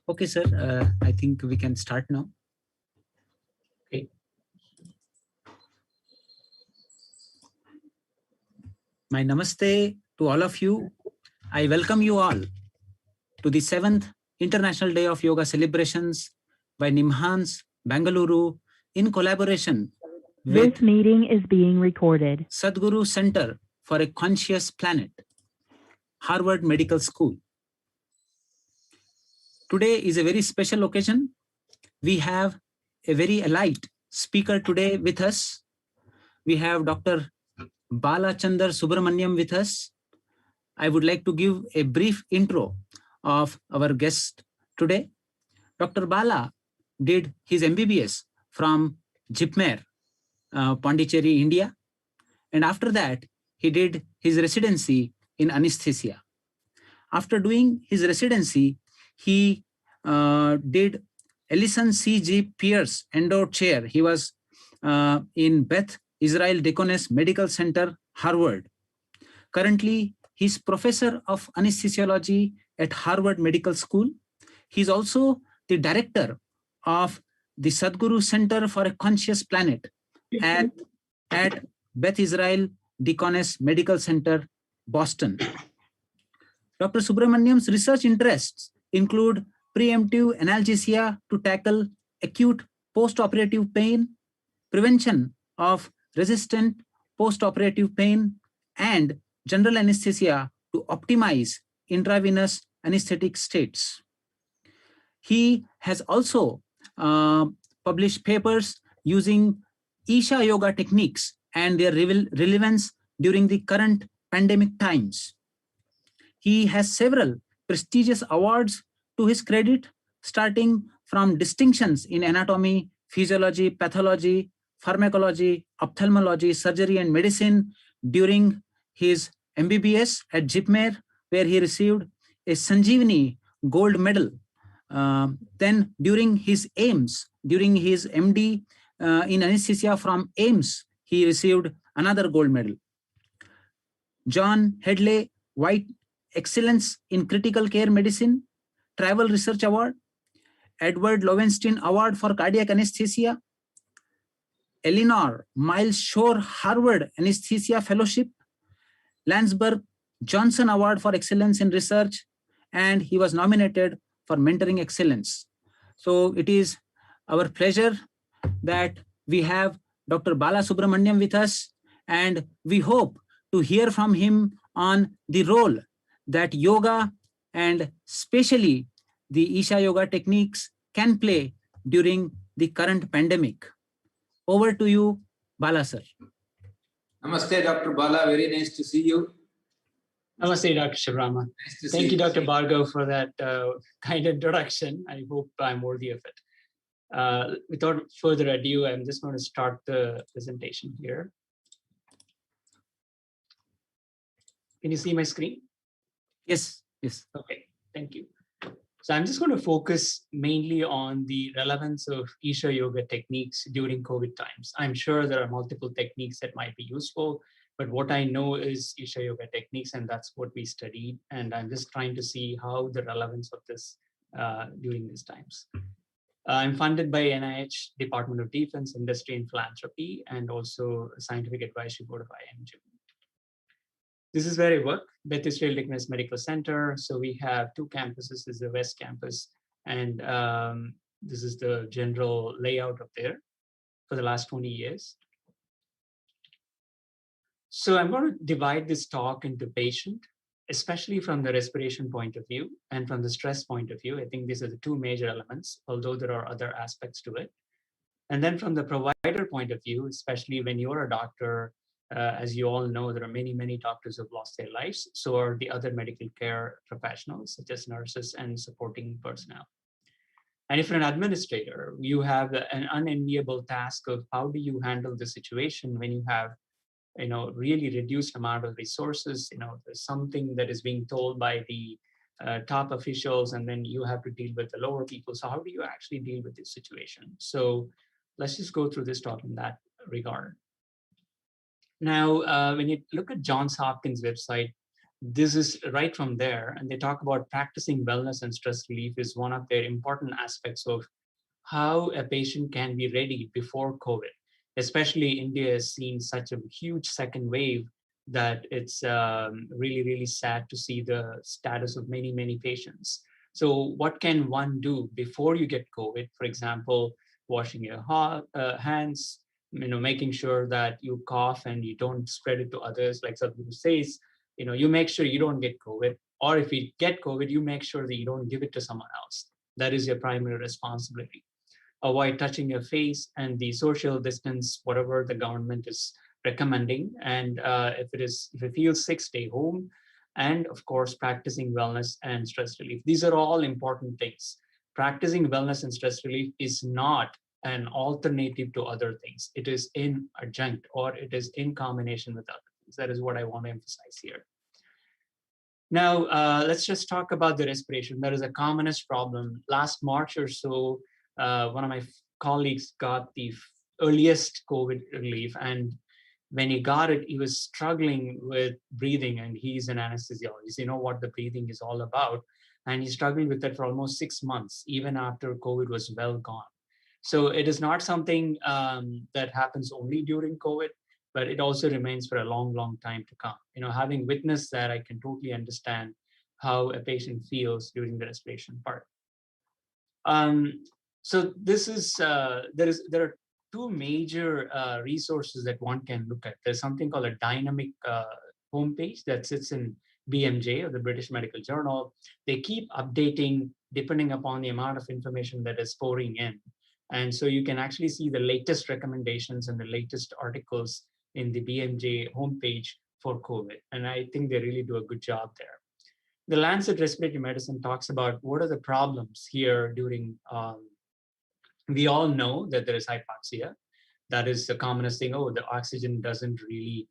Okay, sir. I think we can start now. Okay. My namaste to all of you. I welcome you all to the 7th International Day of Yoga celebrations by NIMHANS, Bengaluru, in collaboration with This meeting is being recorded. Sadhguru Center for a Conscious Planet, Harvard Medical School. Today is a very special occasion. We have a very elite speaker today with us. We have Dr. Bala Subramaniam with us. I would like to give a brief intro of our guest today. Dr. Bala did his MBBS from Jipmer, Pondicherry, India. And after that, he did his residency in Anesthesia. After doing his residency, he did Ellison C.G. Pierce Endowed Chair. He was in Beth, Israel Deaconess Medical Center, Harvard. Currently, he's professor of anesthesiology at Harvard Medical School. He's also the director of the Sadhguru Center for a Conscious Planet at Beth Israel Deaconess Medical Center, Boston. Dr. Subramaniam's research interests include preemptive analgesia to tackle acute post-operative pain, prevention of resistant post-operative pain, and general anesthesia to optimize intravenous anesthetic states. He has also published papers using Isha yoga techniques and their relevance during the current pandemic times. He has several prestigious awards to his credit, starting from distinctions in anatomy, physiology, pathology, pharmacology, ophthalmology, surgery, and medicine during his MBBS at Jipmer, where he received a Sanjeevani gold medal. Then during his during his MD in anesthesia from AIMS, he received another gold medal. John Hedley White Excellence in Critical Care Medicine, Travel Research Award, Edward Lowenstein Award for Cardiac Anesthesia, Eleanor Miles Shore Harvard Anesthesia Fellowship, Landsberg Johnson Award for Excellence in Research, and he was nominated for Mentoring Excellence. So it is our pleasure that we have Dr. Bala Subramaniam with us, and we hope to hear from him on the role that yoga and especially the Isha yoga techniques can play during the current pandemic. Over to you, Bala sir. Namaste, Dr. Bala. Very nice to see you. Namaste, Dr. Shivrama. Nice Thank you, Dr. Bhargav, for that kind introduction. I hope I'm worthy of it. Without further ado, I'm just going to start the presentation here. Can you see my screen? Yes, yes. Okay, thank you. So I'm just going to focus mainly on the relevance of Isha yoga techniques during COVID times. I'm sure there are multiple techniques that might be useful, but what I know is Isha yoga techniques, and that's what we studied. And I'm just trying to see how the relevance of this during these times. I'm funded by NIH, Department of Defense, Industry and Philanthropy, and also Scientific Advisory Board of IMG. This is where I work, Beth Israel Deaconess Medical Center. So we have two campuses. This is the West Campus, and this is the general layout up there for the last 20 years. So I'm going to divide this talk into patient, especially from the respiration point of view and from the stress point of view. I think these are the two major elements, although there are other aspects to it. And then from the provider point of view, especially when you're a doctor, as you all know, there are many, many doctors who have lost their lives. So are the other medical care professionals, such as nurses and supporting personnel. And if you're an administrator, you have an unenviable task of how do you handle the situation when you have, really reduced amount of resources. There's something that is being told by the top officials, and then you have to deal with the lower people. So how do you actually deal with this situation? So let's just go through this talk in that regard. Now, when you look at Johns Hopkins website, this is right from there. And they talk about practicing wellness and stress relief is one of their important aspects of how a patient can be ready before COVID. Especially India has seen such a huge second wave that it's really, really sad to see the status of many, many patients. So what can one do before you get COVID? For example, washing your hands, making sure that you cough and you don't spread it to others, like Sadhguru says, you make sure you don't get COVID, or if you get COVID, you make sure that you don't give it to someone else. That is your primary responsibility. Avoid touching your face and the social distance, whatever the government is recommending. And if you feel sick, stay home. And of course, practicing wellness and stress relief. These are all important things. Practicing wellness and stress relief is not an alternative to other things. It is in adjunct, or it is in combination with other things. That is what I want to emphasize here. Now, let's just talk about the respiration. That is a commonest problem. Last March or so, one of my colleagues got the earliest COVID relief. And when he got it, he was struggling with breathing, and he's an anesthesiologist. You know what the breathing is all about. And he struggled with that for almost 6 months, even after COVID was well gone. So it is not something that happens only during COVID, but it also remains for a long, long time to come. Having witnessed that, I can totally understand how a patient feels during the respiration part. So this is there are two major resources that one can look at. There's something called a dynamic homepage that sits in BMJ, or the British Medical Journal. They keep updating depending upon the amount of information that is pouring in. And so you can actually see the latest recommendations and the latest articles in the BMJ homepage for COVID. And I think they really do a good job there. The Lancet Respiratory Medicine talks about what are the problems here during, we all know that there is hypoxia. That is the commonest thing. Oh, the oxygen doesn't really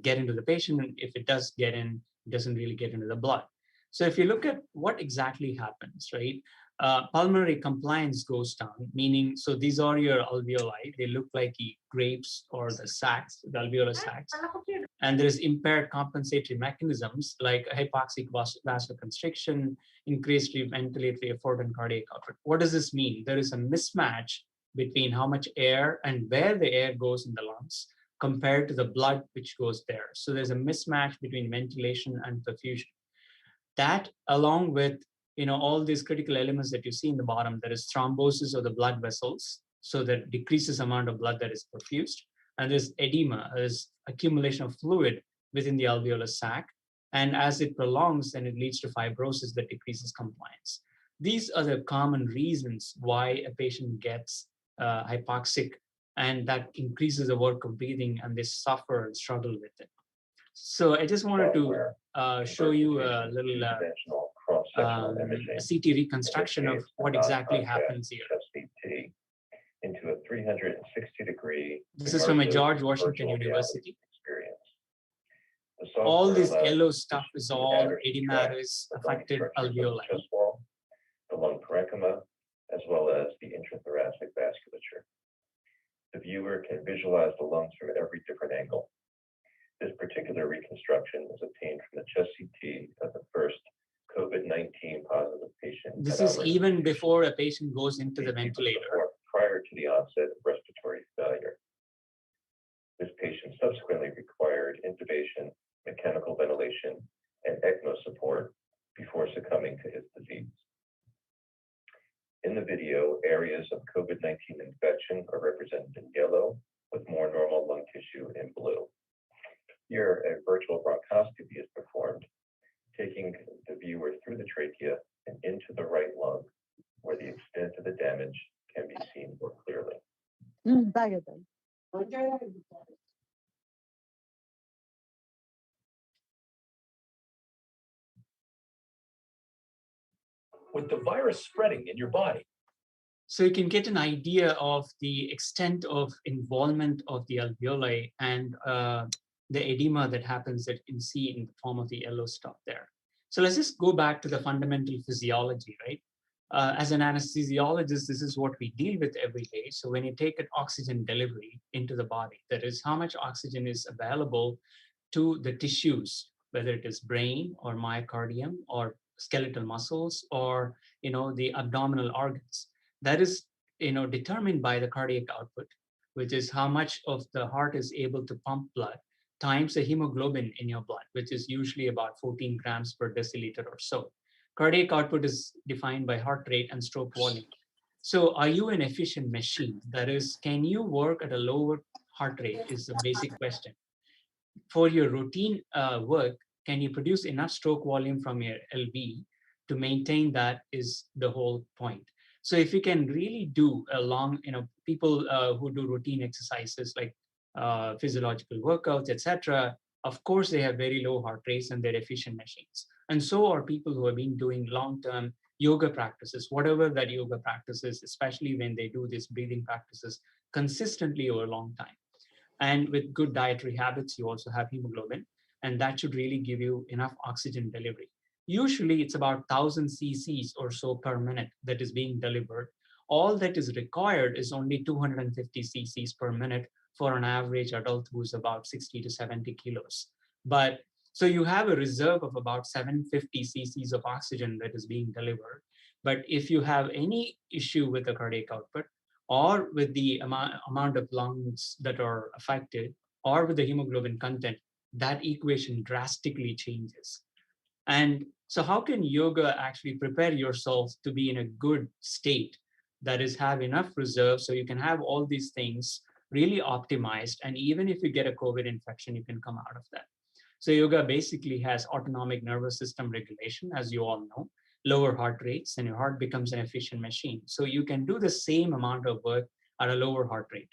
get into the patient. And if it does get in, it doesn't really get into the blood. So if you look at what exactly happens, right? Pulmonary compliance goes down, meaning, so these are your alveoli. They look like the grapes or the sacs, the alveolar sacs. And there is impaired compensatory mechanisms like hypoxic vasoconstriction, increased ventilatory effort, and cardiac output. What does this mean? There is a mismatch between how much air and where the air goes in the lungs compared to the blood which goes there. So there's a mismatch between ventilation and perfusion. That, along with all these critical elements that you see in the bottom, there is thrombosis of the blood vessels, so that decreases amount of blood that is perfused. And there's edema, there's accumulation of fluid within the alveolar sac. And as it prolongs, then it leads to fibrosis that decreases compliance. These are the common reasons why a patient gets hypoxic, and that increases the work of breathing, and they suffer and struggle with it. So I just wanted to show you a little CT reconstruction of what exactly happens here. Into a 360-degree. This is from a George Washington University. All this yellow stuff is all edematous affected alveoli. The lung parenchyma, as well as the intrathoracic vasculature. The viewer can visualize the lungs from every different angle. This particular reconstruction is obtained from the chest CT of the first COVID-19 positive patient. This is even before a patient goes into the ventilator. Prior to the onset of respiratory failure. This patient subsequently required intubation, mechanical ventilation, and ECMO support before succumbing to his disease. In the video, areas of COVID-19 infection are represented in yellow, with more normal lung tissue in blue. Here, a virtual bronchoscopy is performed, taking the viewer through the trachea and into the right lung, where the extent of the damage can be seen more clearly. With the virus spreading in your body. So you can get an idea of the extent of involvement of the alveoli and the edema that happens that you can see in the form of the yellow stuff there. So let's just go back to the fundamental physiology, right? As an anesthesiologist, this is what we deal with every day. So when you take an oxygen delivery into the body, that is how much oxygen is available to the tissues whether it is brain or myocardium or skeletal muscles or the abdominal organs. That is determined by the cardiac output, which is how much of the heart is able to pump blood times the hemoglobin in your blood, which is usually about 14 grams per deciliter or so. Cardiac output is defined by heart rate and stroke volume. So are you an efficient machine? That is, can you work at a lower heart rate is the basic question. For your routine work, can you produce enough stroke volume from your LV to maintain that is the whole point. So if you can really do a long, people who do routine exercises like physiological workouts, etc., of course, they have very low heart rates and they're efficient machines. And so are people who have been doing long-term yoga practices, whatever that yoga practice is, especially when they do these breathing practices consistently over a long time. And with good dietary habits, you also have hemoglobin, and that should really give you enough oxygen delivery. Usually it's about 1,000 cc's or so per minute that is being delivered. All that is required is only 250 cc's per minute for an average adult who's about 60 to 70 kilos. But so you have a reserve of about 750 cc's of oxygen that is being delivered. But if you have any issue with the cardiac output, or with the amount of lungs that are affected, or with the hemoglobin content, that equation drastically changes. And so how can yoga actually prepare yourself to be in a good state, that is, have enough reserve so you can have all these things really optimized, and even if you get a COVID infection, you can come out of that. So yoga basically has autonomic nervous system regulation, as you all know, lower heart rates, and your heart becomes an efficient machine. So you can do the same amount of work at a lower heart rate.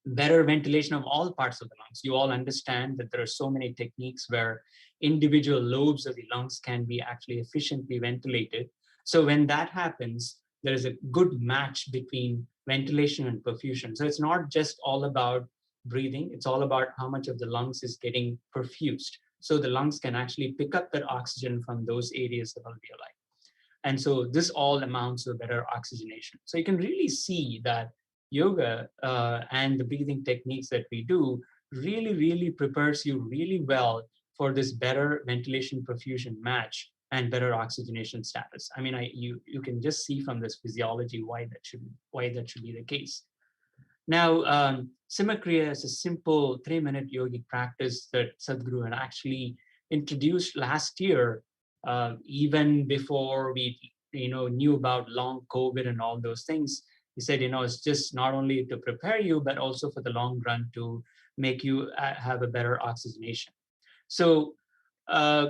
Better ventilation of all parts of the lungs. You all understand that there are so many techniques where individual lobes of the lungs can be actually efficiently ventilated. So when that happens, there is a good match between ventilation and perfusion. So it's not just all about breathing, it's all about how much of the lungs is getting perfused. So the lungs can actually pick up that oxygen from those areas of alveoli. And so this all amounts to better oxygenation. So you can really see that yoga and the breathing techniques that we do really prepares you really well for this better ventilation perfusion match and better oxygenation status. I mean, you can just see from this physiology why that should be the case. Now, Simakriya is a simple 3-minute yogic practice that Sadhguru had actually introduced last year, even before we knew about long COVID and all those things. He said, it's just not only to prepare you, but also for the long run to make you have a better oxygenation. So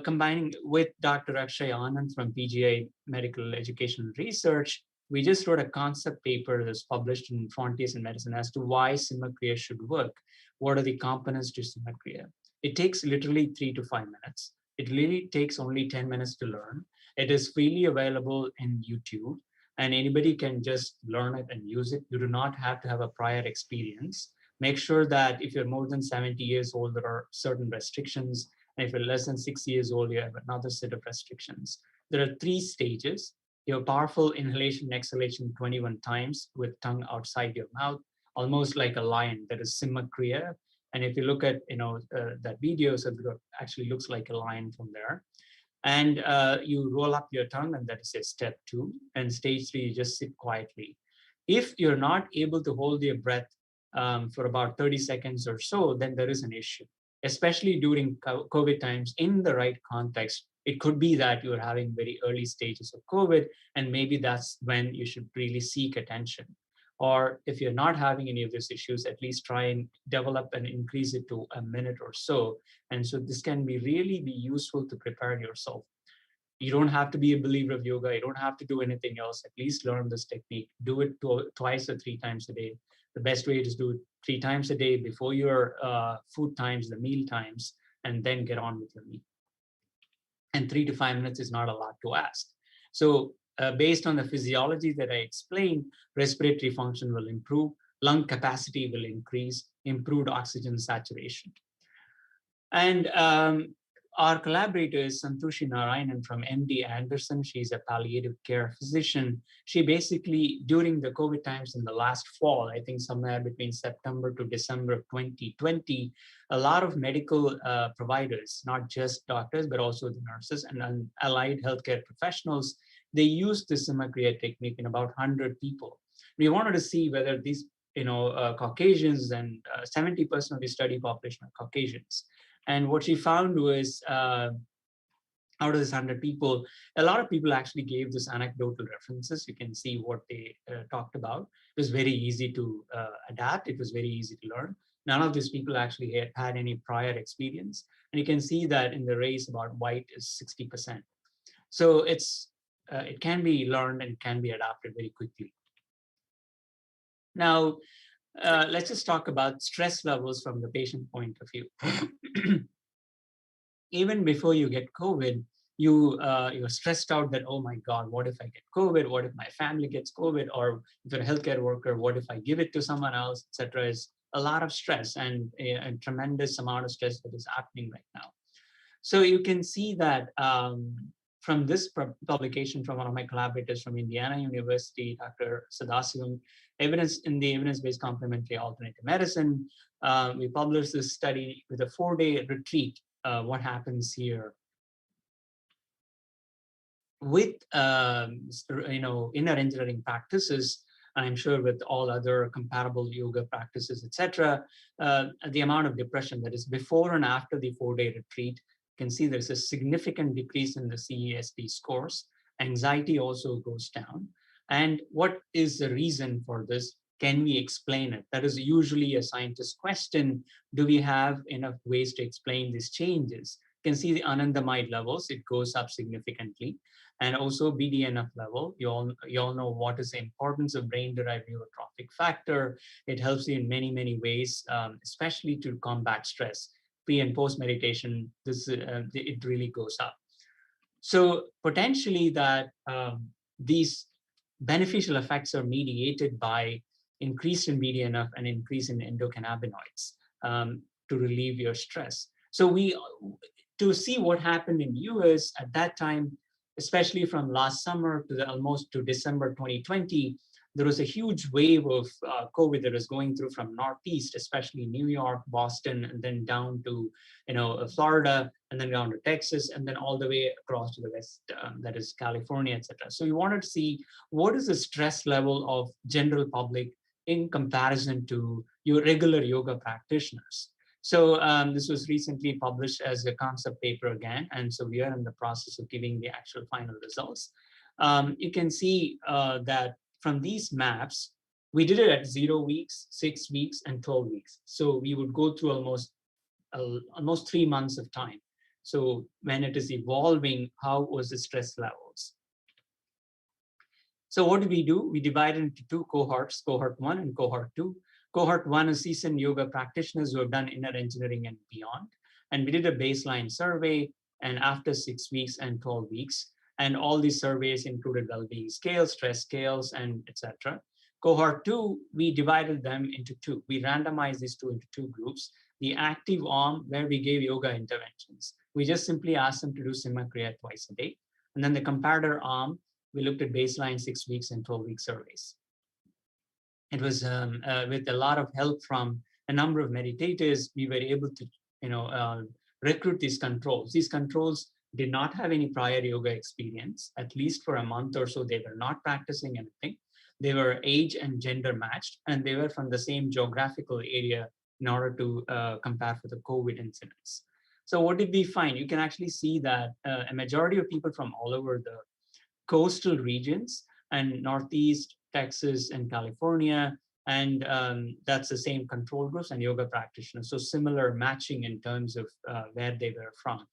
combining with Dr. Akshay Anand from PGI Medical Education and Research, we just wrote a concept paper that's published in Frontiers in Medicine as to why Simakriya should work. What are the components to Simakriya? It takes literally 3 to 5 minutes. It really takes only 10 minutes to learn. It is freely available in YouTube, and anybody can just learn it and use it. You do not have to have a prior experience. Make sure that if you're more than 70 years old, there are certain restrictions. And if you're less than 6 years old, you have another set of restrictions. There are 3 stages. Your powerful inhalation, exhalation 21 times with tongue outside your mouth, almost like a lion. That is Simakriya. And if you look at that video, so it actually looks like a lion from there. And you roll up your tongue, and that is a step 2. And stage 3, you just sit quietly. If you're not able to hold your breath for about 30 seconds or so, then there is an issue, especially during COVID times. In the right context, it could be that you're having very early stages of COVID, and maybe that's when you should really seek attention. Or if you're not having any of these issues, at least try and develop and increase it to a minute or so. And so this can really be useful to prepare yourself. You don't have to be a believer of yoga. You don't have to do anything else. At least learn this technique. Do it twice or 3 times a day. The best way is to do it 3 times a day before your food times, the meal times, and then get on with your meal. And 3 to 5 minutes is not a lot to ask. So based on the physiology that I explained, respiratory function will improve, lung capacity will increase, improved oxygen saturation. And our collaborator is Santoshi Narayanan from MD Anderson. She's a palliative care physician. She basically, during the COVID times in the last fall, I think somewhere between September to December of 2020, a lot of medical providers, not just doctors, but also the nurses and allied healthcare professionals, they used the Simacria technique in about 100 people. We wanted to see whether these Caucasians, and 70% of the study population are Caucasians. And what she found was out of this 100 people, a lot of people actually gave this anecdotal references. You can see what they talked about. It was very easy to adapt. It was very easy to learn. None of these people actually had any prior experience. And you can see that in the race about white is 60%. So it can be learned and can be adapted very quickly. Now, let's just talk about stress levels from the patient point of view. Even before you get COVID, you're stressed out that, oh my God, what if I get COVID? What if my family gets COVID? Or if you're a healthcare worker, what if I give it to someone else, etc. Is a lot of stress and a tremendous amount of stress that is happening right now. So you can see that from this publication from one of my collaborators from Indiana University, Dr. Sadhguru, evidence in the evidence-based complementary alternative medicine, we published this study with a 4-day retreat. What happens here with inner engineering practices, and I'm sure with all other comparable yoga practices, etc. The amount of depression that is before and after the 4-day retreat, you can see there's a significant decrease in the CESD scores. Anxiety also goes down. And what is the reason for this? Can we explain it? That is usually a scientist question. Do we have enough ways to explain these changes? You can see the anandamide levels, it goes up significantly. And also BDNF level, you all know what is the importance of brain-derived neurotrophic factor. It helps you in many, many ways, especially to combat stress. Pre and post meditation, it really goes up. So potentially that these beneficial effects are mediated by increase in BDNF and increase in endocannabinoids to relieve your stress. So to see what happened in US at that time, especially from last summer to almost to December 2020, there was a huge wave of COVID that was going through from Northeast, especially New York, Boston, and then down to Florida, and then down to Texas, and then all the way across to the West, that is California, etc. So we wanted to see what is the stress level of general public in comparison to your regular yoga practitioners. So this was recently published as a concept paper again, and so we are in the process of giving the actual final results. You can see that from these maps, we did it at 0 weeks, 6 weeks, and 12 weeks. So we would go through almost 3 months of time. So when it is evolving, how was the stress levels? So what did we do? We divided into 2 cohorts, cohort 1 and cohort 2. Cohort 1 is seasoned yoga practitioners who have done inner engineering and beyond. And we did a baseline survey, and after 6 weeks and 12 weeks, and all these surveys included well-being scales, stress scales, and etc. Cohort 2, we divided them into 2. We randomized these 2 into 2 groups. The active arm, where we gave yoga interventions. We just simply asked them to do Simacria twice a day. And then the comparator arm, we looked at baseline 6 weeks and 12-week surveys. It was with a lot of help from a number of meditators, we were able to recruit these controls. These controls did not have any prior yoga experience. At least for a month or so, they were not practicing anything. They were age and gender matched, and they were from the same geographical area in order to compare for the COVID incidence. So what did we find? You can actually see that a majority of people from all over the coastal regions and Northeast, Texas, and California, and that's the same control groups and yoga practitioners. So similar matching in terms of where they were from.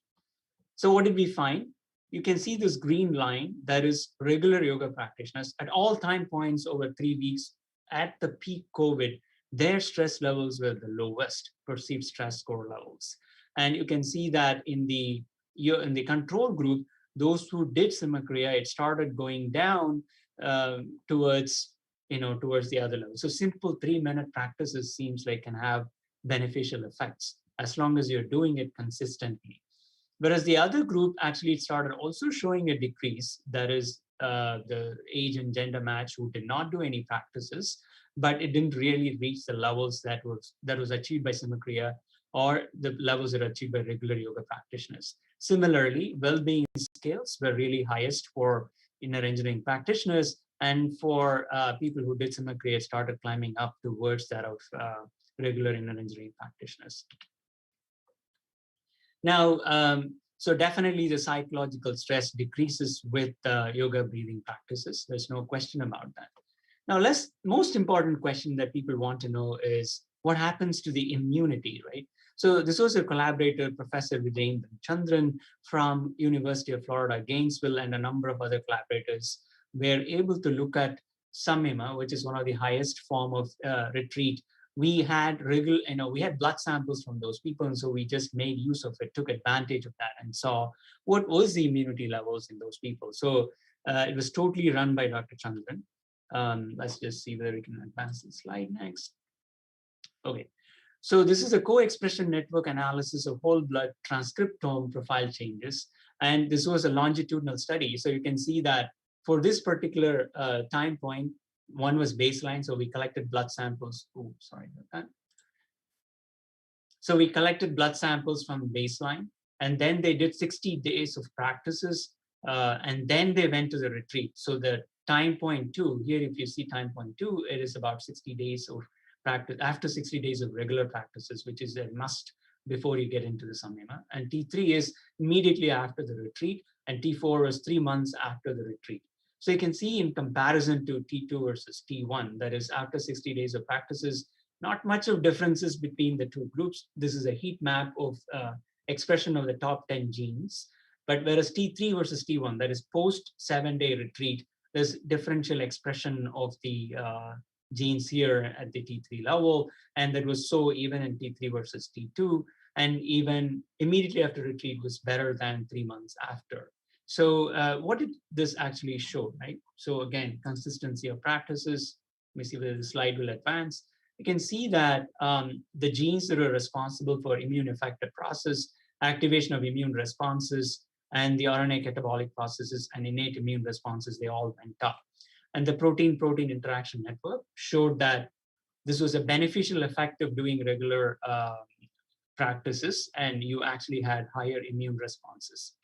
So what did we find? You can see this green line that is regular yoga practitioners at all time points over 3 weeks at the peak COVID, their stress levels were the lowest perceived stress score levels. And you can see that in the control group, those who did Simacria, it started going down towards the other level. So simple 3-minute practices seems like can have beneficial effects as long as you're doing it consistently. Whereas the other group actually started also showing a decrease, that is the age and gender match who did not do any practices, but it didn't really reach the levels that was achieved by Simakriya or the levels that are achieved by regular yoga practitioners. Similarly, well-being scales were really highest for inner engineering practitioners, and for people who did Simakriya started climbing up towards that of regular inner engineering practitioners. Now, so definitely the psychological stress decreases with yoga breathing practices. There's no question about that. Now, most important question that people want to know is what happens to the immunity, right? So this was a collaborator, Professor Vijayendran Chandran from University of Florida, Gainesville, and a number of other collaborators were able to look at samyama, which is one of the highest form of retreat. We had we had blood samples from those people, and so we just made use of it, took advantage of that, and saw what was the immunity levels in those people. So it was totally run by Dr. Chandran. Let's just see whether we can advance the slide next. Okay, so this is a co-expression network analysis of whole blood transcriptome profile changes, and this was a longitudinal study. So you can see that for this particular time point, one was baseline, so we collected blood samples. Oh, sorry about that. So we collected blood samples from baseline, and then they did 60 days of practices, and then they went to the retreat. So the time point 2, here if you see time point 2, it is about 60 days of practice, after 60 days of regular practices, which is a must before you get into the samyama. And T3 is immediately after the retreat, and T4 is 3 months after the retreat. So you can see in comparison to T2 versus T1, that is after 60 days of practices, not much of differences between the two groups. This is a heat map of expression of the top 10 genes. But whereas T3 versus T1, that is post 7-day retreat, there's differential expression of the genes here at the T3 level. And that was so even in T3 versus T2. And even immediately after retreat was better than 3 months after. So what did this actually show, right? So again, consistency of practices. Let me see whether the slide will advance. You can see that the genes that are responsible for immune effector process, activation of immune responses, and the RNA catabolic processes and innate immune responses, they all went up. And the protein-protein interaction network showed that this was a beneficial effect of doing regular practices, and you actually had higher immune responses.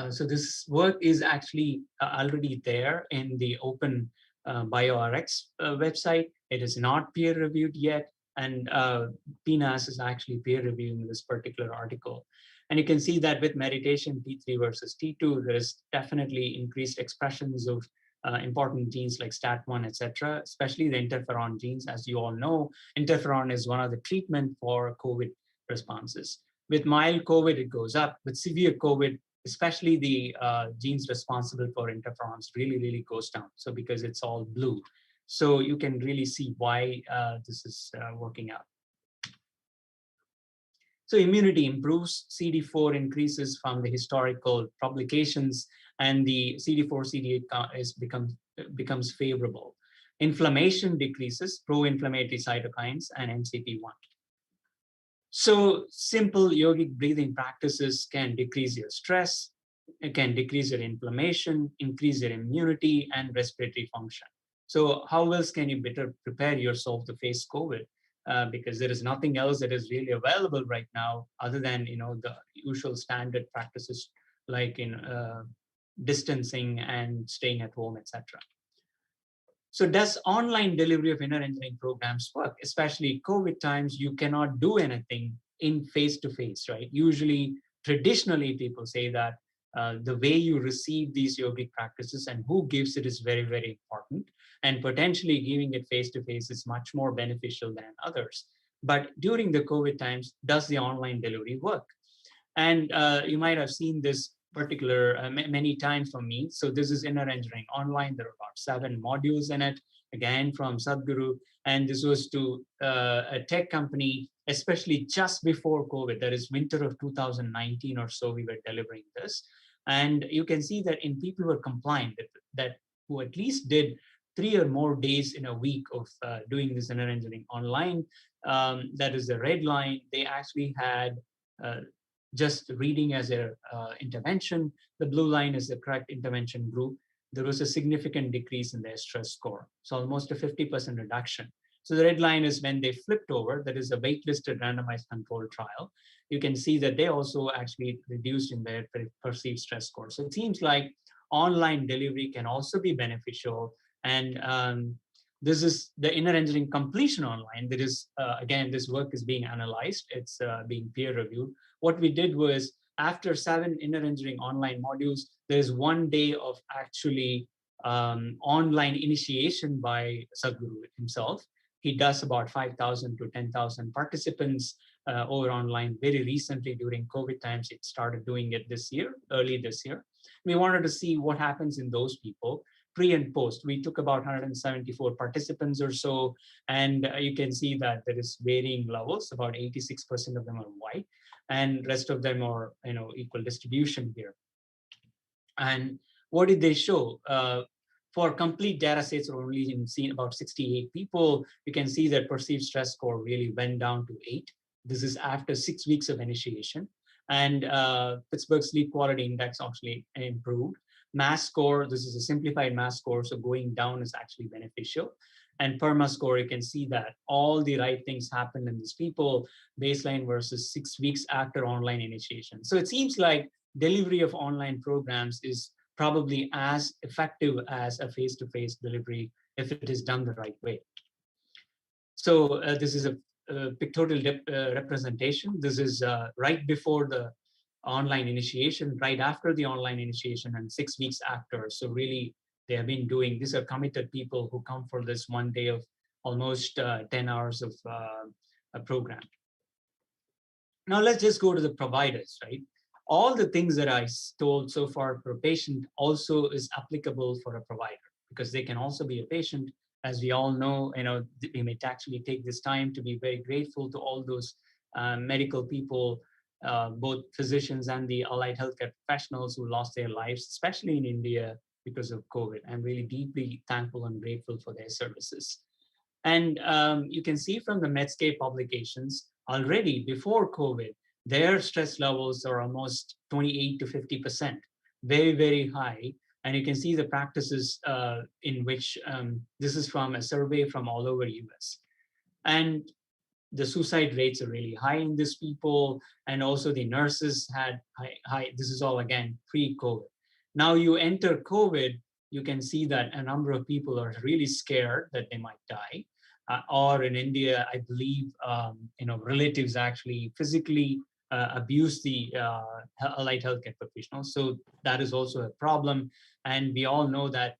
So this work is actually already there in the open BioRx website. It is not peer-reviewed yet, and PNAS is actually peer-reviewing this particular article. And you can see that with meditation, T3 versus T2, there is definitely increased expressions of important genes like STAT1, etc., especially the interferon genes. As you all know, interferon is one of the treatment for COVID responses. With mild COVID, it goes up. With severe COVID, especially the genes responsible for interferons really goes down. So because it's all blue. So you can really see why this is working out. So immunity improves, CD4 increases from the historical publications, and the CD4, CD8 becomes favorable. Inflammation decreases, pro-inflammatory cytokines, and MCP1. So simple yogic breathing practices can decrease your stress, it can decrease your inflammation, increase your immunity, and respiratory function. So how else can you better prepare yourself to face COVID? Because there is nothing else that is really available right now other than the usual standard practices like distancing and staying at home, etc. So does online delivery of inner engineering programs work? Especially COVID times, you cannot do anything in face-to-face, right? Usually, traditionally, people say that the way you receive these yogic practices and who gives it is very important. And potentially giving it face-to-face is much more beneficial than others. But during the COVID times, does the online delivery work? And you might have seen this particular many times from me. So this is Inner Engineering Online. There are about 7 modules in it, again from Sadhguru. And this was to a tech company, especially just before COVID. That is winter of 2019 or so, we were delivering this. And you can see that in people who are compliant, that who at least did 3 or more days in a week of doing this Inner Engineering Online, that is the red line, they actually had just reading as a intervention. The blue line is the correct intervention group. There was a significant decrease in their stress score. So almost a 50% reduction. So the red line is when they flipped over, that is a waitlisted randomized controlled trial. You can see that they also actually reduced in their perceived stress score. So it seems like online delivery can also be beneficial. And this is the inner engineering completion online. That is, again, this work is being analyzed. It's being peer reviewed. What we did was, after 7 inner engineering online modules, there's 1 day of actually online initiation by Sadhguru himself. He does about 5,000 to 10,000 participants over online. Very recently, during COVID times, it started doing it this year, early this year. We wanted to see what happens in those people, pre and post. We took about 174 participants or so, and you can see that there is varying levels. About 86% of them are white, and rest of them are, equal distribution here. And what did they show? For complete data sets, are only seen about 68 people. You can see that perceived stress score really went down to 8. This is after 6 weeks of initiation. And Pittsburgh Sleep Quality Index actually improved. Mass score, this is a simplified mass score, so going down is actually beneficial. And PERMA score, you can see that all the right things happened in these people, baseline versus 6 weeks after online initiation. So it seems like delivery of online programs is probably as effective as a face-to-face delivery if it is done the right way. So this is a pictorial representation. This is right before the online initiation, right after the online initiation, and 6 weeks after. So really, they have been doing, these are committed people who come for this 1 day of almost 10 hours of a program. Now let's just go to the providers, right? All the things that I told so far for a patient also is applicable for a provider, because they can also be a patient. As we all know, we may actually take this time to be very grateful to all those medical people, both physicians and the allied healthcare professionals who lost their lives, especially in India because of COVID. I'm really deeply thankful and grateful for their services. And you can see from the Medscape publications already before COVID, their stress levels are almost 28 to 50%, very, very high. And you can see the practices in which this is from a survey from all over US. And the suicide rates are really high in these people. And also the nurses had high, this is all again pre-COVID. Now you enter COVID, you can see that a number of people are really scared that they might die. Or in India, I believe, relatives actually physically abuse the allied healthcare professionals. So that is also a problem. And we all know that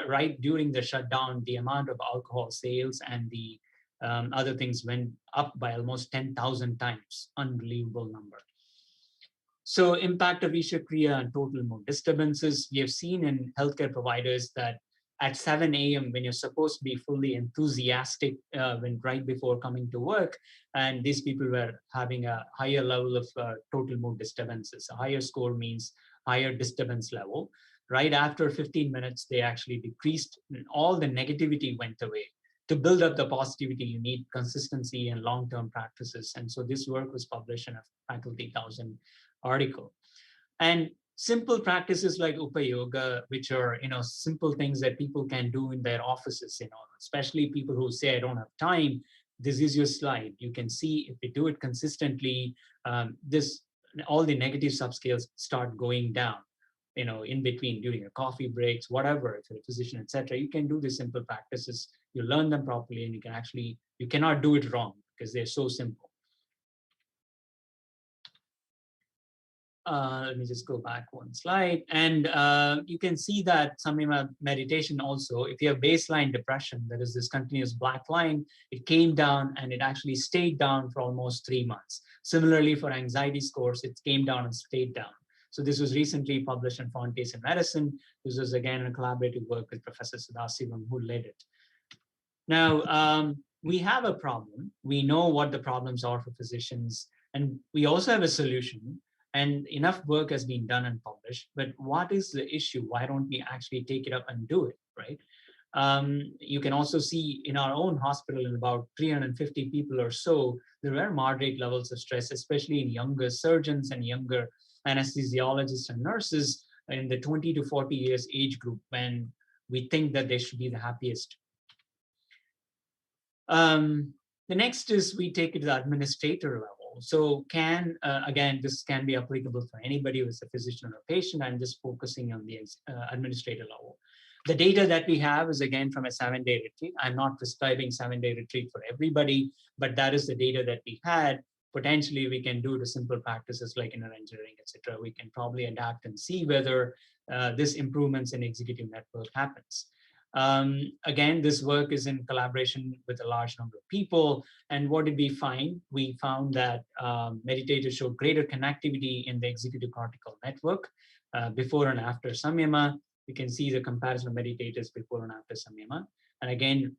right during the shutdown, the amount of alcohol sales and the other things went up by almost 10,000 times. Unbelievable number. So impact of Isha Kriya and total mood disturbances. We have seen in healthcare providers that at 7 a.m. when you're supposed to be fully enthusiastic when right before coming to work, and these people were having a higher level of total mood disturbances. A higher score means higher disturbance level. Right after 15 minutes, they actually decreased, and all the negativity went away. To build up the positivity, you need consistency and long-term practices. And so this work was published in a Faculty 1000 article. And simple practices like Upayoga, which are simple things that people can do in their offices, especially people who say, I don't have time. This is your slide. You can see if you do it consistently, all the negative subscales start going down. In between, during your coffee breaks, whatever, if you're a physician, etc., you can do these simple practices. You learn them properly, and you cannot do it wrong because they're so simple. Let me just go back one slide. And you can see that Samyama meditation also, if you have baseline depression, that is this continuous black line, it came down and it actually stayed down for almost 3 months. Similarly, for anxiety scores, it came down and stayed down. So this was recently published in Frontiers in Medicine. This was again a collaborative work with Professor Sadhguru, who led it. Now, we have a problem. We know what the problems are for physicians, and we also have a solution. And enough work has been done and published, but what is the issue? Why don't we actually take it up and do it, right? You can also see in our own hospital, in about 350 people or so, there were moderate levels of stress, especially in younger surgeons and younger anesthesiologists and nurses in the 20 to 40 years age group, when we think that they should be the happiest. The next is we take it to the administrator level. So again, this can be applicable for anybody who is a physician or patient. I'm just focusing on the administrator level. The data that we have is again from a 7-day retreat. I'm not prescribing 7-day retreat for everybody, but that is the data that we had. Potentially we can do the simple practices like inner engineering, etc. We can probably adapt and see whether this improvements in executive network happens. Again, this work is in collaboration with a large number of people. And what did we find? We found that meditators show greater connectivity in the executive cortical network before and after samyama. You can see the comparison of meditators before and after samyama. And again,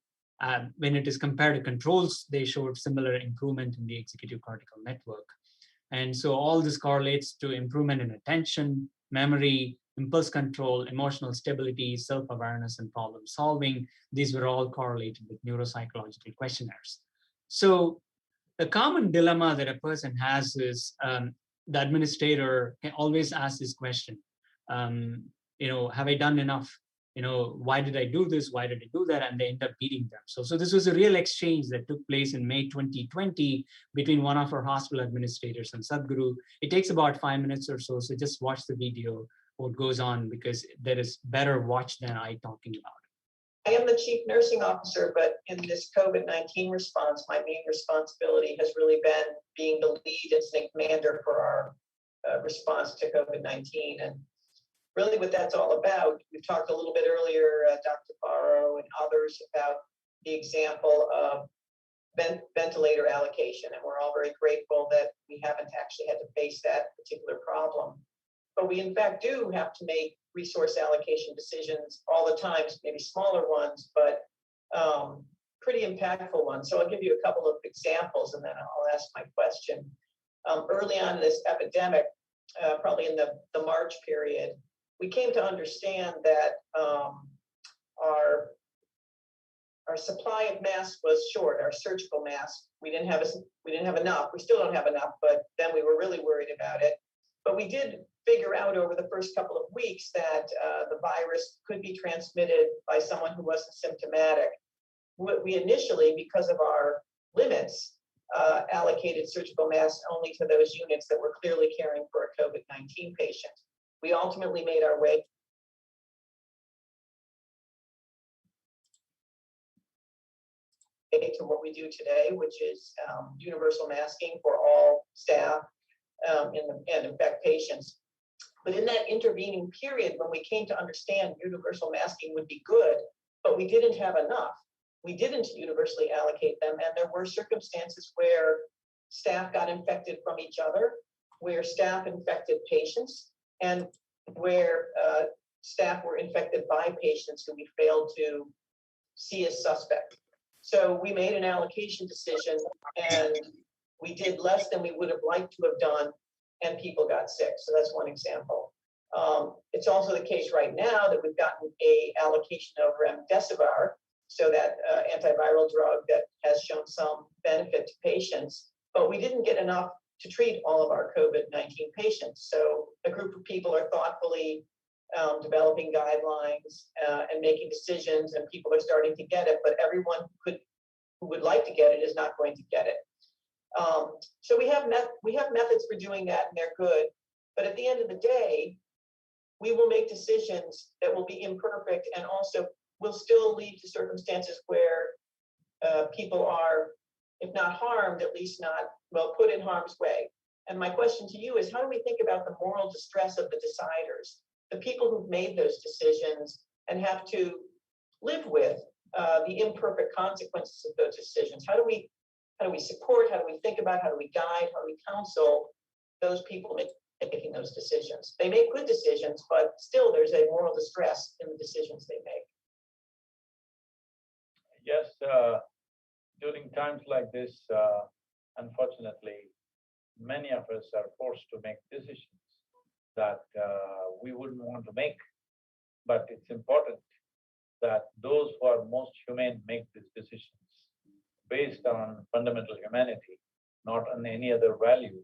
when it is compared to controls, they showed similar improvement in the executive cortical network. And so all this correlates to improvement in attention, memory, impulse control, emotional stability, self-awareness, and problem solving. These were all correlated with neuropsychological questionnaires. So the common dilemma that a person has is the administrator can always ask this question, have I done enough? Why did I do this? Why did I do that? And they end up beating them. So this was a real exchange that took place in May 2020 between one of our hospital administrators and Sadhguru. It takes about 5 minutes or so. So just watch the video, what goes on, because there is better watch than I talking about. I am the chief nursing officer, but in this COVID-19 response, my main responsibility has really been being the lead incident commander for our response to COVID-19. And really what that's all about, we talked a little bit earlier, Dr. Barrow and others, about the example of ventilator allocation. And we're all very grateful that we haven't actually had to face that particular problem. But we in fact do have to make resource allocation decisions all the time, maybe smaller ones, but pretty impactful ones. So I'll give you a couple of examples and then I'll ask my question. Early on in this epidemic, probably in the March period, we came to understand that our supply of masks was short, our surgical masks. We didn't have enough. We still don't have enough, but then we were really worried about it. But we did figure out over the first couple of weeks that the virus could be transmitted by someone who wasn't symptomatic. We initially, because of our limits, allocated surgical masks only to those units that were clearly caring for a COVID-19 patient. We ultimately made our way to what we do today, which is universal masking for all staff and in fact patients. But in that intervening period, when we came to understand universal masking would be good, but we didn't have enough. We didn't universally allocate them, and there were circumstances where staff got infected from each other, where staff infected patients, and where staff were infected by patients who we failed to see as suspect. So we made an allocation decision, and we did less than we would have liked to have done, and people got sick. So that's one example. It's also the case right now that we've gotten a allocation of remdesivir, so that antiviral drug that has shown some benefit to patients, but we didn't get enough to treat all of our COVID-19 patients. So a group of people are thoughtfully developing guidelines and making decisions, and people are starting to get it, but everyone who would like to get it is not going to get it. So we have methods for doing that, and they're good. But at the end of the day, we will make decisions that will be imperfect and also will still lead to circumstances where people are, if not harmed, at least not, well, put in harm's way. And my question to you is, how do we think about the moral distress of the deciders, the people who've made those decisions and have to live with the imperfect consequences of those decisions? How do we support, how do we think about, how do we guide, how do we counsel those people making those decisions? They make good decisions, but still there's a moral distress in the decisions they make. Yes, during times like this, unfortunately, many of us are forced to make decisions that we wouldn't want to make, but it's important that those who are most humane make these decisions based on fundamental humanity, not on any other value.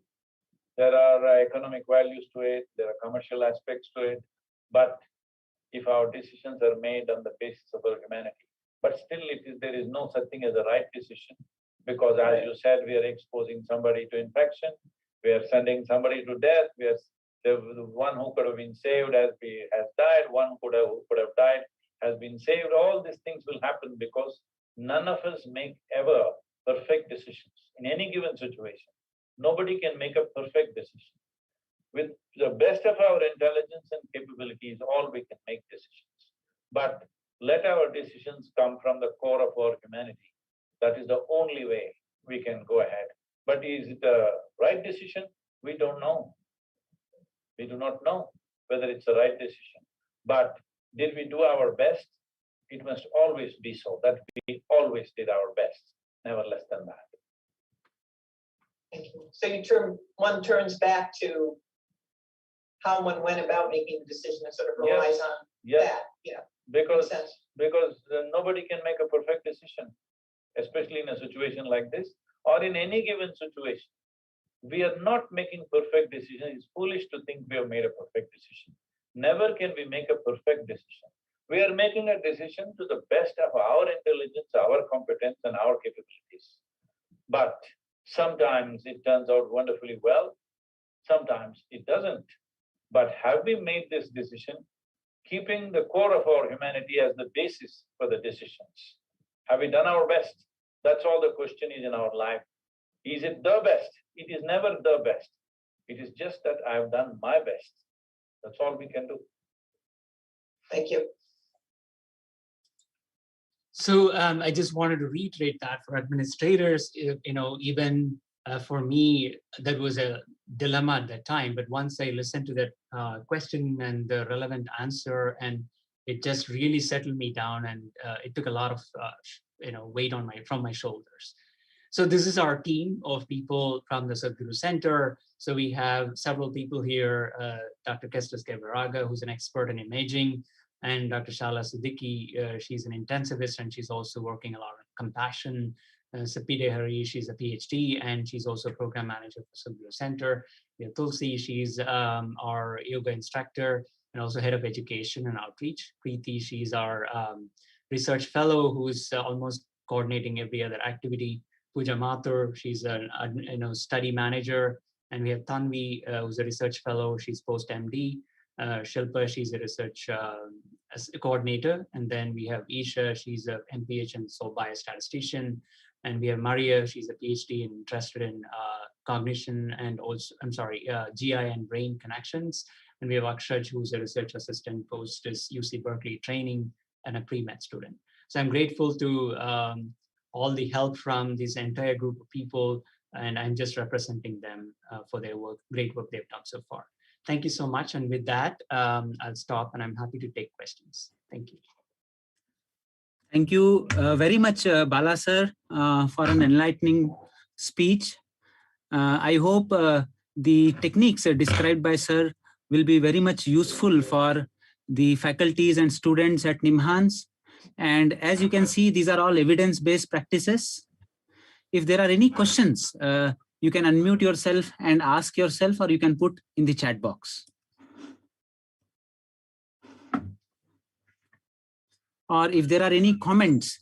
There are economic values to it, there are commercial aspects to it, but if our decisions are made on the basis of our humanity, but still there is no such thing as a right decision, because as you said, we are exposing somebody to infection, we are sending somebody to death, the one who could have been saved has died, one who could have died has been saved. All these things will happen because none of us make ever perfect decisions in any given situation. Nobody can make a perfect decision. With the best of our intelligence and capabilities, all we can make decisions. But let our decisions come from the core of our humanity. That is the only way we can go ahead. But is it a right decision? We don't know. We do not know whether it's the right decision. But did we do our best? It must always be so, that we always did our best, never less than that. Thank you. So one turns back to how one went about making the decision and sort of relies on that. Yeah. Because nobody can make a perfect decision, especially in a situation like this, or in any given situation. We are not making perfect decisions. It's foolish to think we have made a perfect decision. Never can we make a perfect decision. We are making a decision to the best of our intelligence, our competence, and our capabilities. But sometimes it turns out wonderfully well, sometimes it doesn't. But have we made this decision keeping the core of our humanity as the basis for the decisions? Have we done our best? That's all the question is in our life. Is it the best? It is never the best. It is just that I have done my best. That's all we can do. Thank you. So I just wanted to reiterate that for administrators, even for me, that was a dilemma at that time. But once I listened to that question and the relevant answer, and it just really settled me down, and it took a lot of weight from my shoulders. So this is our team of people from the Sadhguru Center. So we have several people here, Dr. Kestas Kevaraga, who's an expert in imaging, and Dr. Shala Siddiqui, she's an intensivist, and she's also working a lot on compassion. Sapide Hari, she's a PhD, and she's also program manager for Sadhguru Center. We have Tulsi, she's our yoga instructor and also head of education and outreach. Preeti, she's our research fellow who's almost coordinating every other activity. Pooja Mathur, she's a study manager, and we have Tanvi, who's a research fellow. She's post-MD. Shilpa, she's a research coordinator, and then we have Isha, she's a MPH and soul biostatistician, and we have Maria, she's a PhD and interested in cognition and also, GI and brain connections, and we have Akshaj, who's a research assistant post UC Berkeley training and a pre-med student. So I'm grateful to all the help from this entire group of people, and I'm just representing them for their work, great work they've done so far. Thank you so much. And with that, I'll stop, and I'm happy to take questions. Thank you. Thank you very much, Bala sir, for an enlightening speech. I hope the techniques described by sir will be very much useful for the faculties and students at NIMHANS. And as you can see, these are all evidence-based practices. If there are any questions, you can unmute yourself and ask yourself, or you can put in the chat box. Or if there are any comments.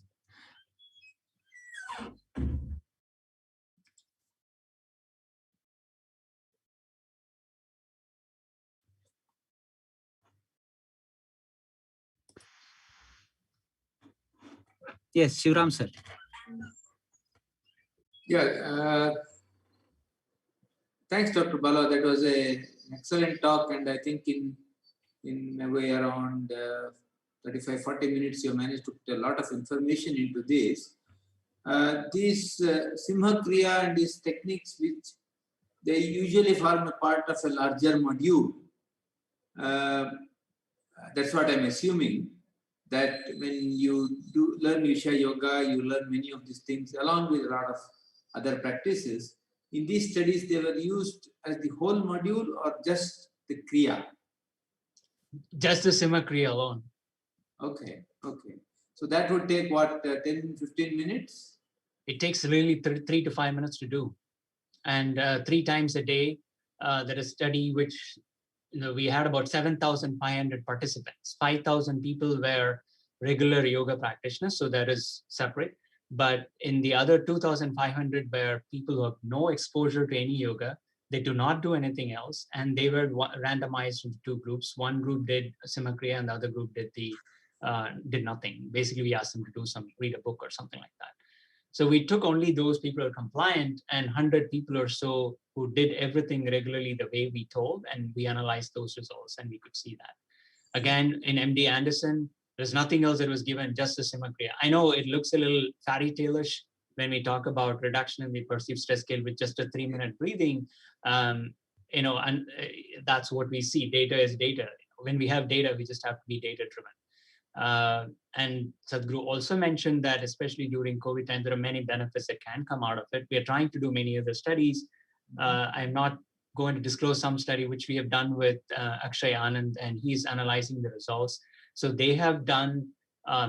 Yes, Shivram sir. Yeah, thanks, Dr. Bala. That was an excellent talk, and I think in a way around 35-40 minutes, you managed to put a lot of information into this. These Simha Kriya and these techniques, which they usually form a part of a larger module. That's what I'm assuming, that when you learn Isha Yoga, you learn many of these things along with a lot of other practices. In these studies, they were used as the whole module or just the Kriya? Just the Simha Kriya alone. Okay, okay. So that would take what, 10, 15 minutes? It takes really 3 to 5 minutes to do. And 3 times a day, there is a study which, we had about 7,500 participants. 5,000 people were regular yoga practitioners, so that is separate. But in the other 2,500 were people who have no exposure to any yoga. They do not do anything else, and they were randomized into 2 groups. One group did Simakriya, and the other group did nothing. Basically, we asked them to read a book or something like that. So we took only those people who are compliant and 100 people or so who did everything regularly the way we told, and we analyzed those results, and we could see that. Again, in MD Anderson, there's nothing else that was given, just the Simakriya. I know it looks a little fairy tale-ish when we talk about reduction in the perceived stress scale with just a 3-minute breathing, and that's what we see. Data is data. When we have data, we just have to be data-driven. And Sadhguru also mentioned that, especially during COVID time, there are many benefits that can come out of it. We are trying to do many other studies. I'm not going to disclose some study which we have done with Akshay Anand, and he's analyzing the results. So they have done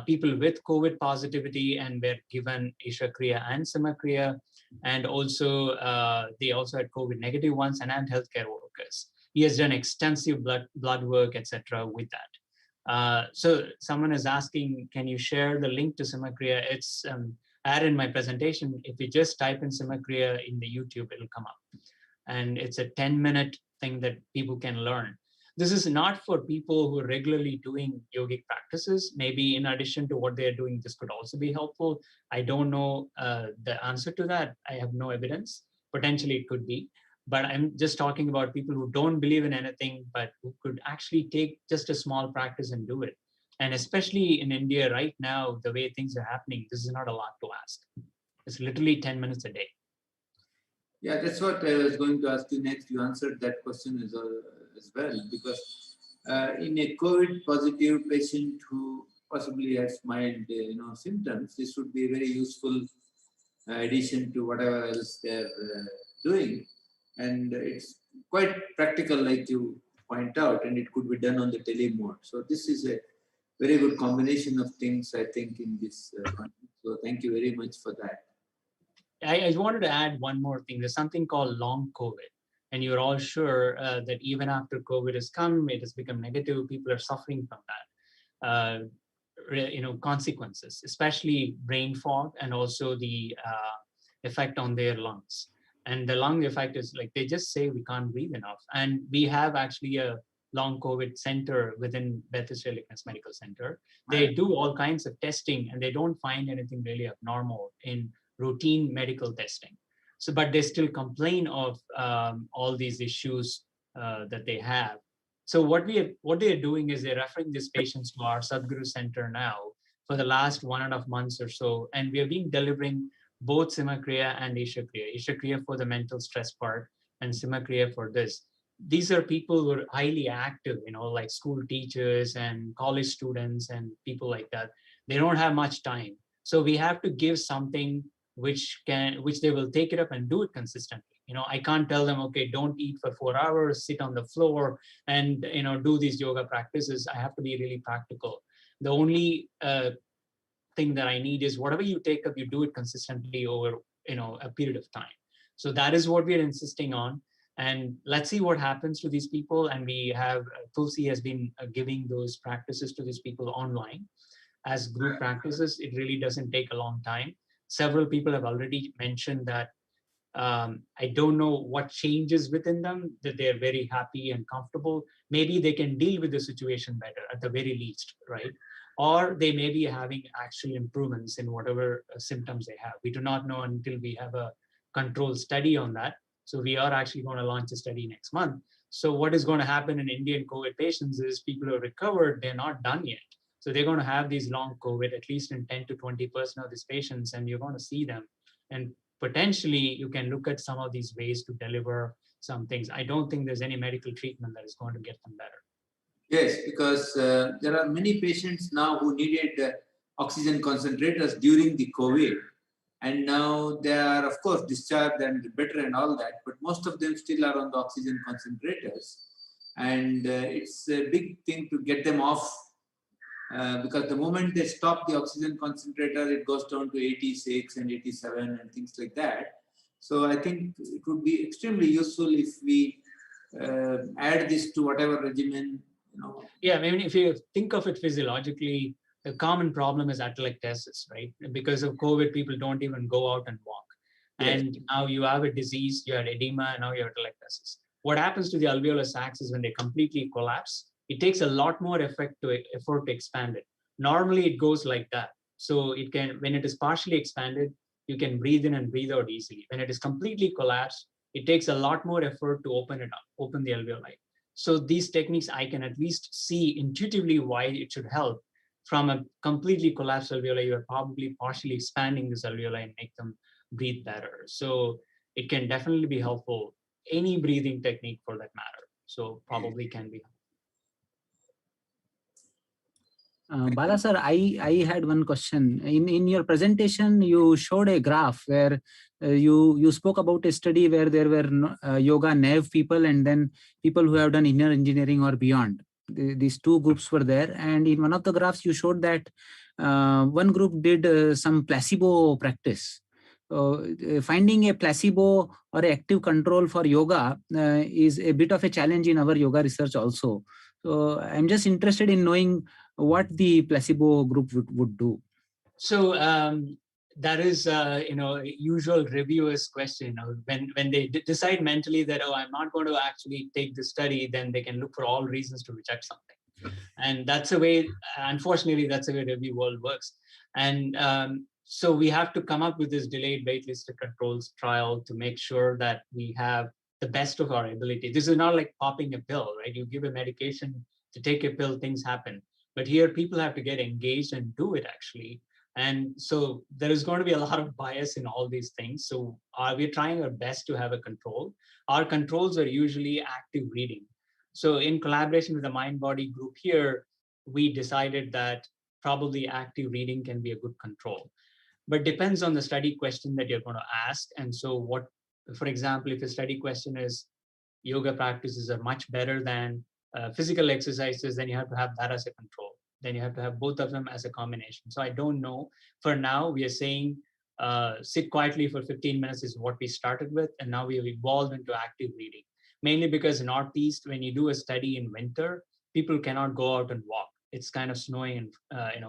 people with COVID positivity and were given Isha Kriya and Simakriya, and also they also had COVID negative ones and healthcare workers. He has done extensive blood work, etc. with that. So someone is asking, can you share the link to Simakriya? It's added in my presentation. If you just type in Simakriya in the YouTube, it'll come up. And it's a 10-minute thing that people can learn. This is not for people who are regularly doing yogic practices. Maybe in addition to what they're doing, this could also be helpful. I don't know the answer to that. I have no evidence. Potentially it could be. But I'm just talking about people who don't believe in anything, but who could actually take just a small practice and do it. And especially in India right now, the way things are happening, this is not a lot to ask. It's literally 10 minutes a day. Yeah, that's what I was going to ask you next. You answered that question as well, because in a COVID positive patient who possibly has mild symptoms, this would be a very useful addition to whatever else they're doing. And it's quite practical, like you point out, and it could be done on the tele mode. So this is a very good combination of things, I think, in this context. So thank you very much for that. I wanted to add one more thing. There's something called long COVID. And you're all sure that even after COVID has come, it has become negative. People are suffering from that. Consequences, especially brain fog and also the effect on their lungs. And the lung effect is like, they just say we can't breathe enough. And we have actually a long COVID center within Beth Medical Center. They do all kinds of testing and they don't find anything really abnormal in routine medical testing. So, but they still complain of all these issues that they have. So what they're doing is they're referring these patients to our Sadhguru Center now for the last 1.5 months or so. And we have been delivering both Simakriya and Isha Kriya. Isha Kriya for the mental stress part and Simakriya for this. These are people who are highly active, like school teachers and college students and people like that. They don't have much time. So we have to give something which they will take it up and do it consistently. I can't tell them, okay, don't eat for 4 hours, sit on the floor and, do these yoga practices. I have to be really practical. The only thing that I need is whatever you take up, you do it consistently over, a period of time. So that is what we're insisting on. And let's see what happens to these people. And we have, Tulsi has been giving those practices to these people online. As group practices, it really doesn't take a long time. Several people have already mentioned that I don't know what changes within them, that they're very happy and comfortable. Maybe they can deal with the situation better at the very least, right? Or they may be having actual improvements in whatever symptoms they have. We do not know until we have a controlled study on that. So we are actually going to launch a study next month. So what is going to happen in Indian COVID patients is people who are recovered, they're not done yet. So they're going to have these long COVID, at least in 10 to 20% of these patients, and you're going to see them. And potentially you can look at some of these ways to deliver some things. I don't think there's any medical treatment that is going to get them better. Yes, because there are many patients now who needed oxygen concentrators during the COVID. And now they are, of course, discharged and better and all that, but most of them still are on the oxygen concentrators. And it's a big thing to get them off because the moment they stop the oxygen concentrator, it goes down to 86 and 87 and things like that. So I think it would be extremely useful if we add this to whatever regimen, you know. Yeah, I mean, if you think of it physiologically, the common problem is atelectasis, right? Because of COVID, people don't even go out and walk. Yes. And now you have a disease, you had edema, and now you have atelectasis. What happens to the alveolar sacs is when they completely collapse, it takes a lot more effort to expand it. Normally, it goes like that. So it can, when it is partially expanded, you can breathe in and breathe out easily. When it is completely collapsed, it takes a lot more effort to open it up, open the alveoli. So these techniques, I can at least see intuitively why it should help. From a completely collapsed alveoli, you are probably partially expanding this alveoli and make them breathe better. So it can definitely be helpful. Any breathing technique for that matter. So probably can be helpful. Bala sir, I had one question. In your presentation, you showed a graph where you spoke about a study where there were yoga naive people and then people who have done inner engineering or beyond. These two groups were there, and in one of the graphs you showed that one group did some placebo practice. Finding a placebo or active control for yoga is a bit of a challenge in our yoga research also. So I'm just interested in knowing what the placebo group would do. So that is, usual reviewers' question. When they decide mentally that, oh, I'm not going to actually take the study, then they can look for all reasons to reject something. And that's the way, unfortunately, that's the way review world works. And so we have to come up with this delayed waitlisted controls trial to make sure that we have the best of our ability. This is not like popping a pill, right? You give a medication to take a pill, things happen. But here people have to get engaged and do it actually. And so there is going to be a lot of bias in all these things. So we're trying our best to have a control. Our controls are usually active reading. So in collaboration with the mind-body group here, we decided that probably active reading can be a good control. But depends on the study question that you're going to ask. And so what, for example, if a study question is yoga practices are much better than physical exercises, then you have to have that as a control. Then you have to have both of them as a combination. So I don't know. For now, we are saying sit quietly for 15 minutes is what we started with. And now we have evolved into active reading. Mainly because Northeast, when you do a study in winter, people cannot go out and walk. It's kind of snowing and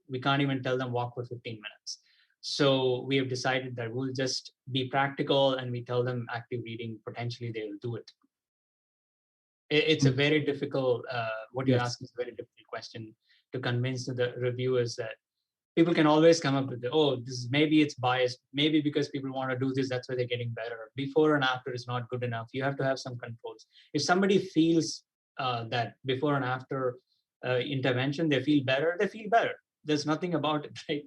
we can't even tell them walk for 15 minutes. So we have decided that we'll just be practical and we tell them active reading, potentially they will do it. It's a very difficult, what you're asking is a very difficult question to convince the reviewers that people can always come up with, maybe it's biased, maybe because people want to do this, that's why they're getting better. Before and after is not good enough. You have to have some controls. If somebody feels that before and after intervention, they feel better, they feel better. There's nothing about it, right?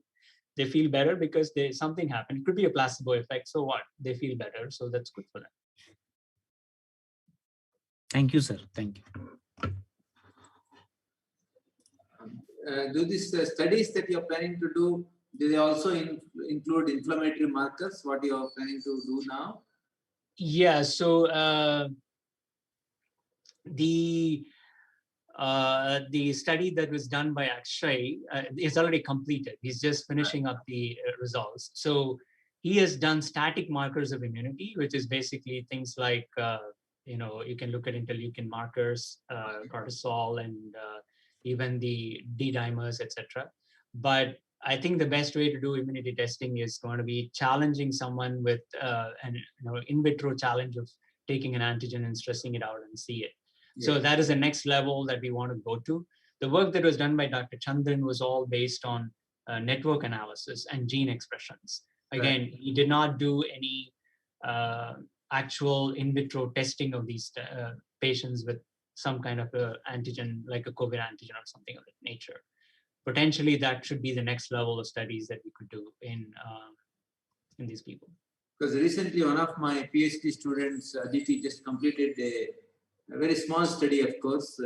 They feel better because something happened. It could be a placebo effect. So what? They feel better. So that's good for them. Thank you, sir. Thank you. Do these studies that you're planning to do, do they also include inflammatory markers, what you're planning to do now? Yeah, so the study that was done by Akshay is already completed. He's just finishing up the results. So he has done static markers of immunity, which is basically things like, you can look at interleukin markers, cortisol, and even the D-dimers, etc. But I think the best way to do immunity testing is going to be challenging someone with an in vitro challenge of taking an antigen and stressing it out and see it. Yeah. So that is the next level that we want to go to. The work that was done by Dr. Chandran was all based on network analysis and gene expressions. Again, right. He did not do any actual in vitro testing of these patients with some kind of antigen, like a COVID antigen or something of that nature. Potentially, that should be the next level of studies that we could do in these people. Because recently, one of my PhD students, Aditi, just completed a very small study, of course,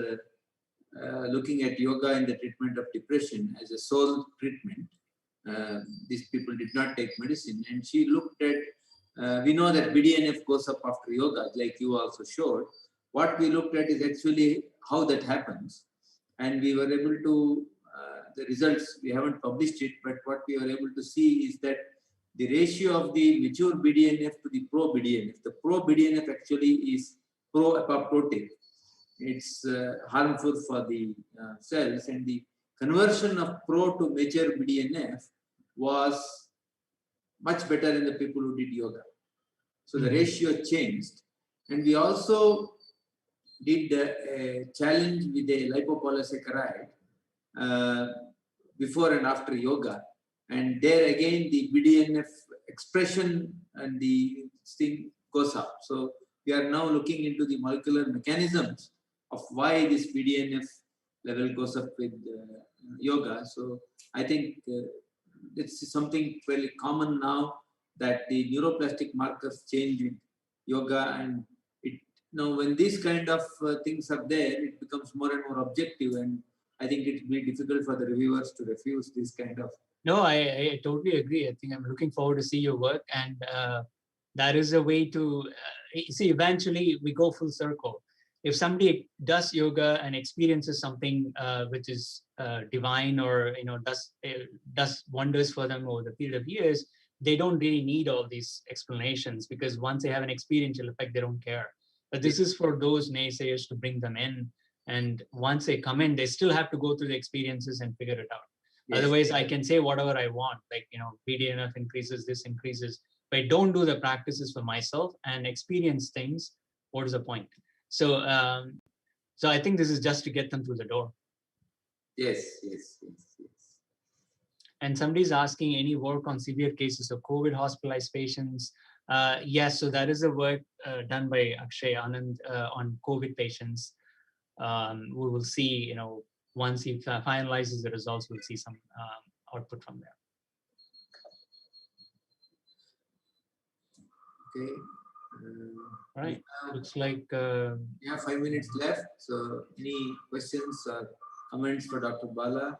looking at yoga in the treatment of depression as a sole treatment. These people did not take medicine, and she looked at, we know that BDNF goes up after yoga, like you also showed. What we looked at is actually how that happens. And we were able to the results, we haven't published it, but what we were able to see is that the ratio of the mature BDNF to the pro-BDNF, the pro-BDNF actually is pro-apoptotic. It's harmful for the cells, and the conversion of pro to mature BDNF was much better in the people who did yoga. So the ratio changed. And we also did a challenge with a lipopolysaccharide before and after yoga. And there again, the BDNF expression and the thing goes up. So we are now looking into the molecular mechanisms of why this BDNF level goes up with yoga. So I think it's something fairly common now that the neuroplastic markers change with yoga, and now when these kind of things are there, it becomes more and more objective, and I think it will be difficult for the reviewers to refuse this kind of. No, I totally agree. I think I'm looking forward to see your work, and that is a way to see. Eventually, we go full circle. If somebody does yoga and experiences something which is divine, or does wonders for them over the period of years, they don't really need all these explanations, because once they have an experiential effect, they don't care. But this is for those naysayers to bring them in, and once they come in, they still have to go through the experiences and figure it out. Yes. Otherwise, I can say whatever I want, like, BDNF increases, this increases, but I don't do the practices for myself and experience things. What is the point? So, so I think this is just to get them through the door. Yes. And somebody's asking, any work on severe cases of COVID hospitalized patients? Yes, so that is a work done by Akshay Anand on COVID patients. We will see, once he finalizes the results, we'll see some output from there. Okay. All right. Looks like we have 5 minutes left. So any questions or comments for Dr. Bala?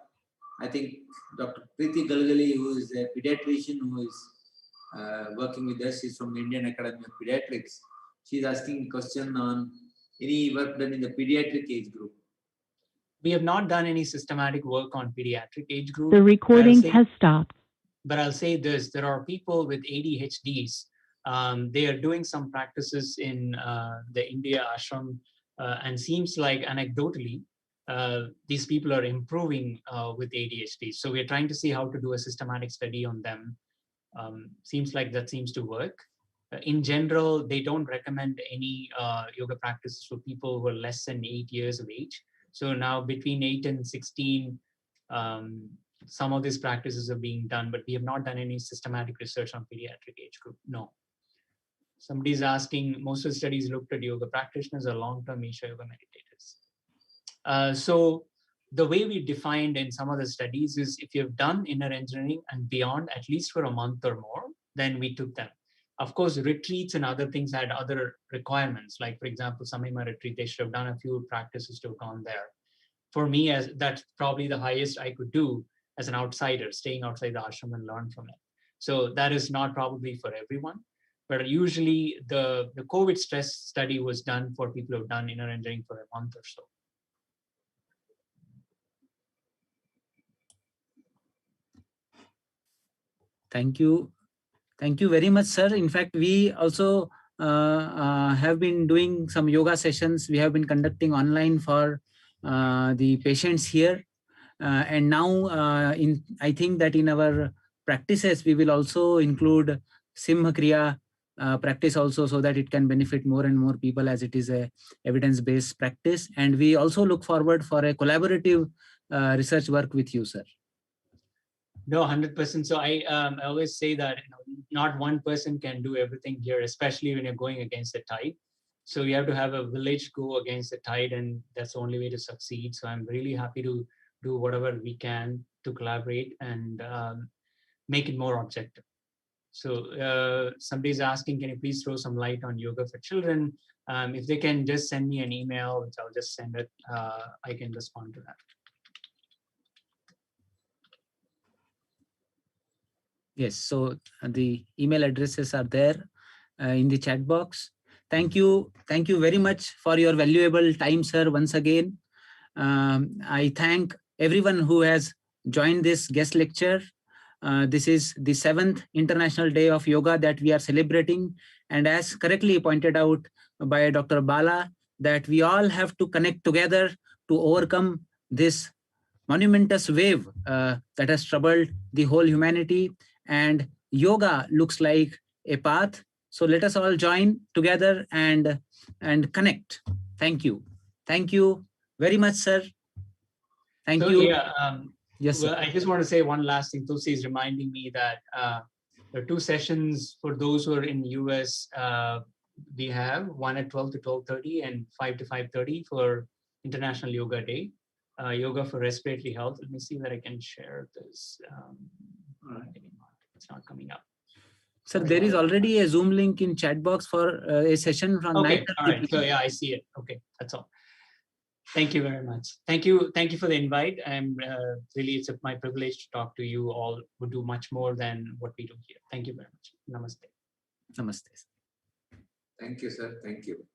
I think Dr. Preeti Galgali, who is a pediatrician who is working with us, she's from the Indian Academy of Pediatrics. She's asking a question on any work done in the pediatric age group. We have not done any systematic work on pediatric age group. The recording has stopped. But I'll say this, there are people with ADHDs. They are doing some practices in the India ashram, and seems like anecdotally, these people are improving with ADHD. So we're trying to see how to do a systematic study on them. Seems like that seems to work. In general, they don't recommend any yoga practices for people who are less than 8 years of age. So now between 8 and 16, some of these practices are being done, but we have not done any systematic research on pediatric age group. No. Somebody's asking, most of the studies looked at yoga practitioners or long-term Isha yoga meditators. So the way we defined in some of the studies is if you've done inner engineering and beyond, at least for a month or more, then we took them. Of course, retreats and other things had other requirements. Like, for example, Samima retreat, they should have done a few practices to have gone there. For me, that's probably the highest I could do as an outsider, staying outside the ashram and learn from it. So that is not probably for everyone. But usually the COVID stress study was done for people who have done inner engineering for a month or so. Thank you. Thank you very much, sir. In fact, we also have been doing some yoga sessions. We have been conducting online for the patients here. And now I think that in our practices, we will also include Simha Kriya practice also, so that it can benefit more and more people, as it is a evidence-based practice. And we also look forward for a collaborative research work with you, sir. No, 100%. So I always say that not one person can do everything here, especially when you're going against the tide. So you have to have a village go against the tide, and that's the only way to succeed. So I'm really happy to do whatever we can to collaborate and make it more objective. So somebody's asking, can you please throw some light on yoga for children? If they can just send me an email, which I'll just send it, I can respond to that. Yes, so the email addresses are there in the chat box. Thank you very much for your valuable time, sir, once again. I thank everyone who has join this guest lecture. This is the 7th International Day of Yoga that we are celebrating. And as correctly pointed out by Dr. Bala, that we all have to connect together to overcome this monumentous wave that has troubled the whole humanity. And yoga looks like a path. So let us all join together and connect. Thank you. Thank you very much, sir. Thank you. Yeah, yes, well, sir. I just want to say one last thing. Tulsi is reminding me that there are 2 sessions for those who are in the US. We have one at 12 to 12:30 and 5 to 5:30 for International Yoga Day. Yoga for respiratory health. Let me see that I can share this. It's not coming up. Sir, there is already a Zoom link in chat box for a session from Okay, 9:30 all right. So yeah, I see it. Okay, that's all. Thank you very much. Thank you for the invite. I'm really, it's my privilege to talk to you all who do much more than what we do here. Thank you very much. Namaste. Namaste. Thank you, sir. Thank you.